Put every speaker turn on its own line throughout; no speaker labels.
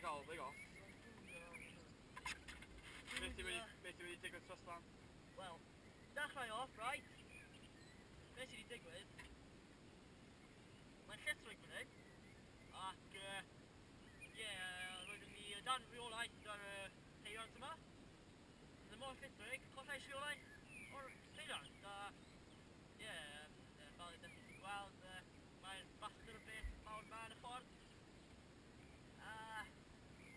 There you go. Basically you dig with thrust on.
Well, that's right off, right? Basically dig with. Mae'n lle swig fan hyn. Ac, roedd yn mi dan rheolaeth ar teirant yma. The mor lle swig, collais rheolaeth o'r teirant. Fel ydych chi'n gweld, mae'n bastard o beth mawr ma yn y ffordd.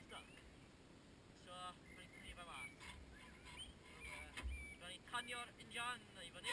Stuck. So, mae'n tynnu fe mas. Mae'n tanio'r injan i fyny.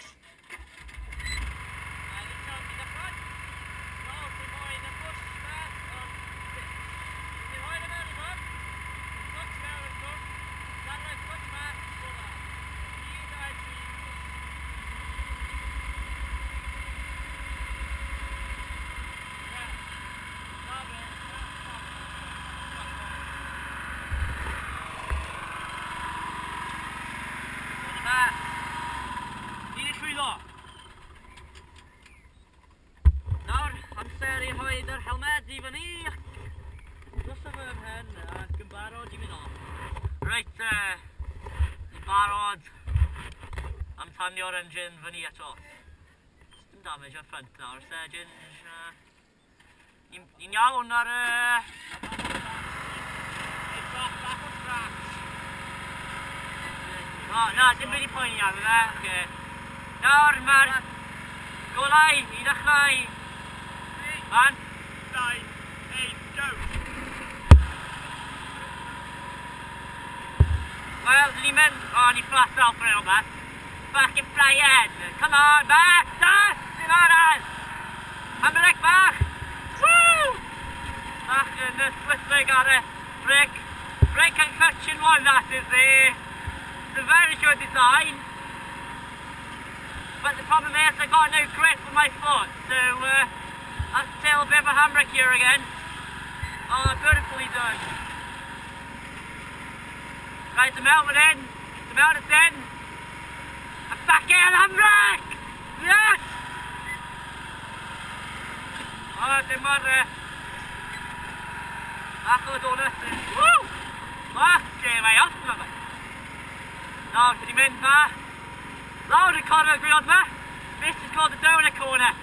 Nawr, amser i rhoi'r helmed i fyny ac drosodd fy mhen ac yn barod i fynd off. Reit, ni'n barod am tanio'r engine fyny eto. Dim damage ar ffrant nawr, yr engine ni'n iawn ar na, dim byd i poeni am yna, oce. Nawr, mae'r golau i ddechrau. 1, 2, 1, go! Well, ni'n mynd, ni flat out for hyn o beth. Back in fly ahead. Come on, back, start! Dim arall! Handbrake bach! Woo! Bach yn slipwig ar y brake. Brake and clutch in one, that is it's a very good design. But the problem is I got no grip on my foot, so I'll still a bit of a handbrake here again. Oh, beautifully done. Right, the mount is in. The mount is in. I'm back in handbrake! Yes! Oh, dim ond bach o donuts. Woo! Okay, mae off yma fe. Nawr, dyn ni'n mynd ma. Lawr y corner gwiod ma. This is called the donut corner.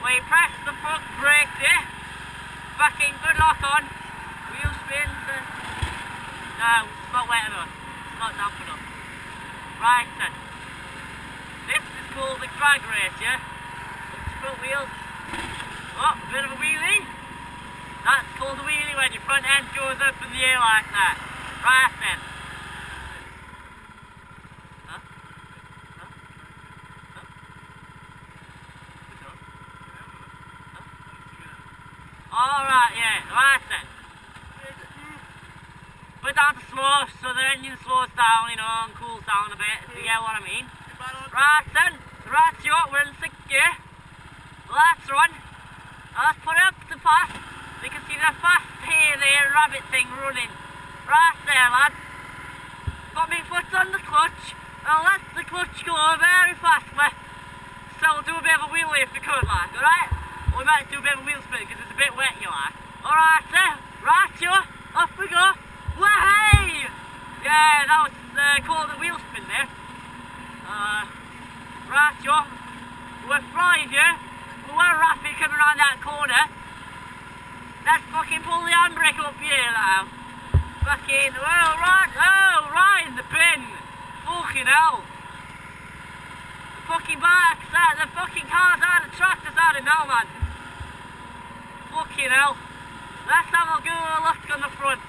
Where you press the front brake there. Backing, good lock on. Wheel spins. No, it's not wet enough. It's not damp enough. Right then. This is called the drag race, yeah? Front wheels. Oh, a bit of a wheelie. That's called a wheelie when your front end goes up in the air like that. Right then. Alright, yeah, right then. Put down to slow so the engine slows down, you know, and cools down a bit, if you get what I mean. Right then, ratio, we're in 6th gear. Let's run. Let's put it up to fast. You can see the fast here, there, rabbit thing running. Right there, lads. Got my foot on the clutch. I'll let the clutch go very fast, so we'll do a bit of a wheelie if we could, like, alright? We might do a bit of a wheel spin because it's a bit wet, you like. Alright, sir. Right, you. Off we go. Wahey! Yeah, that was called a wheel spin there. Right, you. We're flying here. We're rapid coming around that corner. Let's fucking pull the handbrake up here now. Fucking, well, right in the bin. Fucking hell. The fucking bikes out, the fucking cars out, the tractors out of now, man. Fucking hell. Let's have a good look on the front.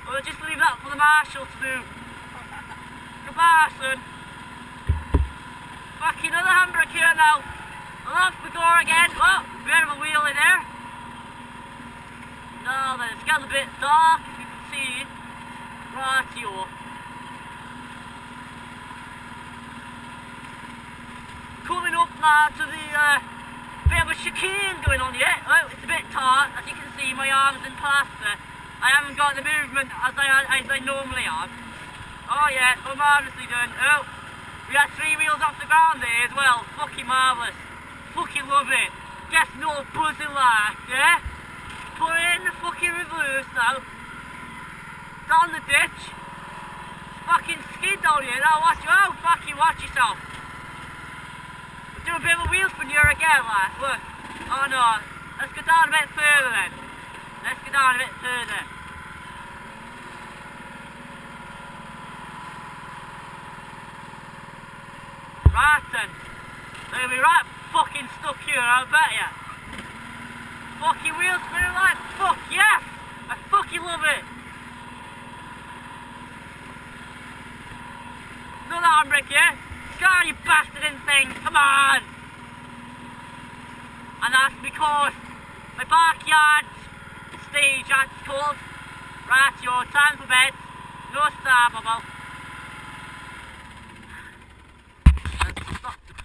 We'll just leave that for the marshal to do. Goodbye, son. Fucking another handbrake here now. And off we go again. Oh, bit of a wheelie there. Now then, it's getting a bit dark, if you can see. Right-yo. Coming up now to the bit of a chicane going on here. Oh, it's a bit taut, as you can see my arm's in plaster. I haven't got the movement as I normally have. Oh yeah, so marvellously done. Oh, we had 3 wheels off the ground there as well. Fucking marvellous. Fucking love it. Just no buzzing like, yeah? put it in the fucking reverse now. Down the ditch. It's fucking skid down here now, watch yourself. We're doing a bit of a wheel spin here again, lads, look. Oh no, let's go down a bit further then. Let's go down a bit further. Right then. They're gonna be right fucking stuck here, I bet ya. Fucking wheel spinning like fuck yes! I fucking love it! Another handbrake here. Go on you bastard and thing, come on! And that's because my backyard stage, that's called. Right, yo, time for bed. No star bubble.